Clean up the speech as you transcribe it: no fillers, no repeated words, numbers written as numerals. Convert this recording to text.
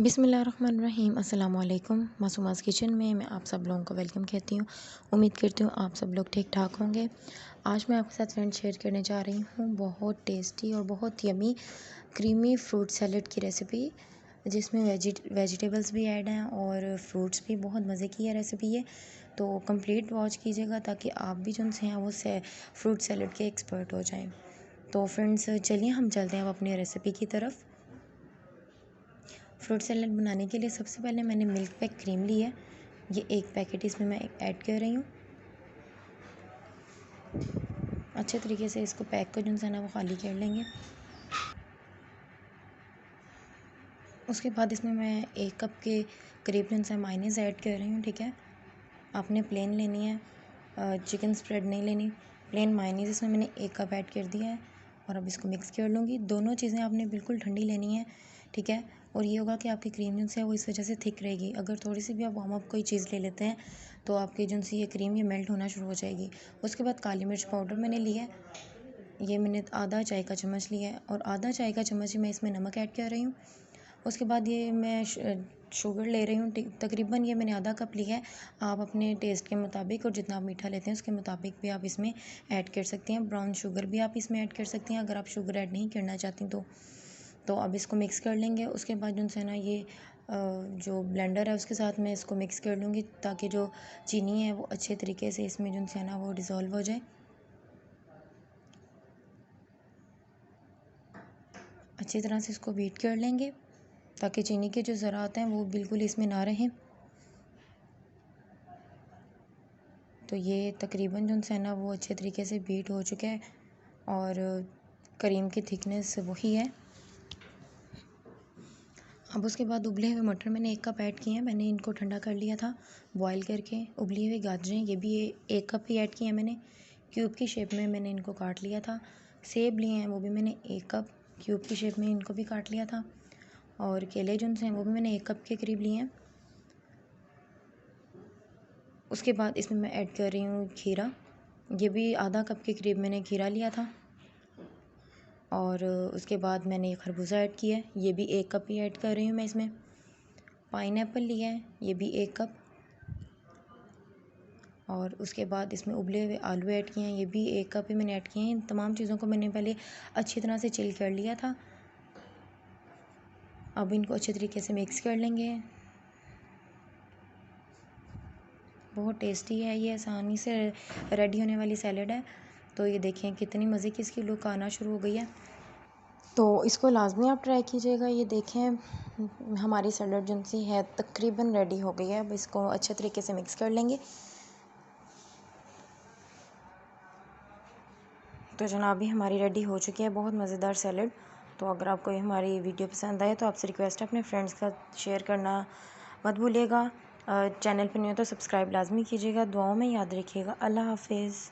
बिस्मिल्लाहिर्रहमानिर्रहीम। अस्सलाम वालेकुम। मासूमास किचन में मैं आप सब लोगों को वेलकम कहती हूँ। उम्मीद करती हूँ आप सब लोग ठीक ठाक होंगे। आज मैं आपके साथ फ्रेंड शेयर करने जा रही हूँ बहुत टेस्टी और बहुत यमी क्रीमी फ्रूट सैलेड की रेसिपी, जिसमें वेजिटेबल्स भी ऐड हैं और फ्रूट्स भी। बहुत मज़े की है रेसिपी ये, तो कंप्लीट वॉच कीजिएगा ताकि आप भी जो हैं वो फ्रूट सैलेड के एक्सपर्ट हो जाएँ। तो फ्रेंड्स चलिए हम चलते हैं अब अपनी रेसिपी की तरफ। फ्रूट सैलेड बनाने के लिए सबसे पहले मैंने मिल्क पैक क्रीम ली है। ये एक पैकेट इसमें मैं ऐड कर रही हूँ। अच्छे तरीके से इसको पैक को जो है ना वो खाली कर लेंगे। उसके बाद इसमें मैं 1 कप के करीब जो है मायोनीज़ ऐड कर रही हूँ। ठीक है, आपने प्लेन लेनी है, चिकन स्प्रेड नहीं लेनी। प्लेन मायोनीज़ इसमें मैंने 1 कप ऐड कर दिया है और अब इसको मिक्स कर लूँगी। दोनों चीज़ें आपने बिल्कुल ठंडी लेनी है। ठीक है, और ये होगा कि आपकी क्रीम जो है वो इस वजह से थिक रहेगी। अगर थोड़ी सी भी आप वार्म अप कोई चीज़ ले लेते हैं तो आपकी जो सी ये क्रीम ये मेल्ट होना शुरू हो जाएगी। उसके बाद काली मिर्च पाउडर मैंने लिया है, ये मैंने आधा चाय का चम्मच लिया है और आधा चाय का चम्मच ही मैं इसमें नमक ऐड कर रही हूँ। उसके बाद ये मैं शुगर ले रही हूँ, तकरीबन ये मैंने आधा कप लिया है। आप अपने टेस्ट के मुताबिक और जितना आप मीठा लेते हैं उसके मुताबिक भी आप इसमें ऐड कर सकती हैं। ब्राउन शुगर भी आप इसमें ऐड कर सकती हैं अगर आप शुगर ऐड नहीं करना चाहती तो अब इसको मिक्स कर लेंगे। उसके बाद जो है ना ये जो ब्लेंडर है उसके साथ मैं इसको मिक्स कर लूँगी ताकि जो चीनी है वो अच्छे तरीके से इसमें जो है ना वो डिज़ोल्व हो जाए। अच्छी तरह से इसको बीट कर लेंगे ताकि चीनी के जो ज़रात हैं वो बिल्कुल इसमें ना रहें। तो ये तकरीबन जो है ना वो अच्छे तरीके से बीट हो चुका है और क्रीम की थिकनेस वही है। अब उसके बाद उबले हुए मटर मैंने 1 कप ऐड किए हैं। मैंने इनको ठंडा कर लिया था बॉईल करके। उबली हुई गाजरें ये भी 1 कप ही ऐड किए हैं मैंने, क्यूब की शेप में मैंने इनको काट लिया था। सेब लिए हैं वो भी मैंने 1 कप क्यूब की शेप में इनको भी काट लिया था। और केले जो हैं वो भी मैंने 1 कप के करीब लिए हैं। उसके बाद इसमें मैं ऐड कर रही हूँ खीरा, ये भी आधा कप के करीब मैंने खीरा लिया था। और उसके बाद मैंने ये खरबूजा ऐड किया है, ये भी 1 कप ही ऐड कर रही हूँ मैं इसमें। पाइनएप्पल लिया है, ये भी 1 कप। और उसके बाद इसमें उबले हुए आलू ऐड किए हैं, ये भी 1 कप ही मैंने ऐड किए हैं। इन तमाम चीज़ों को मैंने पहले अच्छी तरह से चिल कर लिया था। अब इनको अच्छे तरीके से मिक्स कर लेंगे। बहुत टेस्टी है ये, आसानी से रेडी होने वाली सैलेड है। तो ये देखें कितनी मज़े की इसकी लुक आना शुरू हो गई है। तो इसको लाजमी आप ट्राई कीजिएगा। ये देखें हमारी सैलेड जो सी है तकरीबन रेडी हो गई है। अब इसको अच्छे तरीके से मिक्स कर लेंगे। तो जनाब ये हमारी रेडी हो चुकी है बहुत मज़ेदार सैलेड। तो अगर आपको हमारी वीडियो पसंद आए तो आपसे रिक्वेस्ट है अपने फ्रेंड्स का शेयर करना मत भूलिएगा। चैनल पर नहीं हो तो सब्सक्राइब लाजमी कीजिएगा। दुआओं में याद रखिएगा। अल्लाह हाफिज़।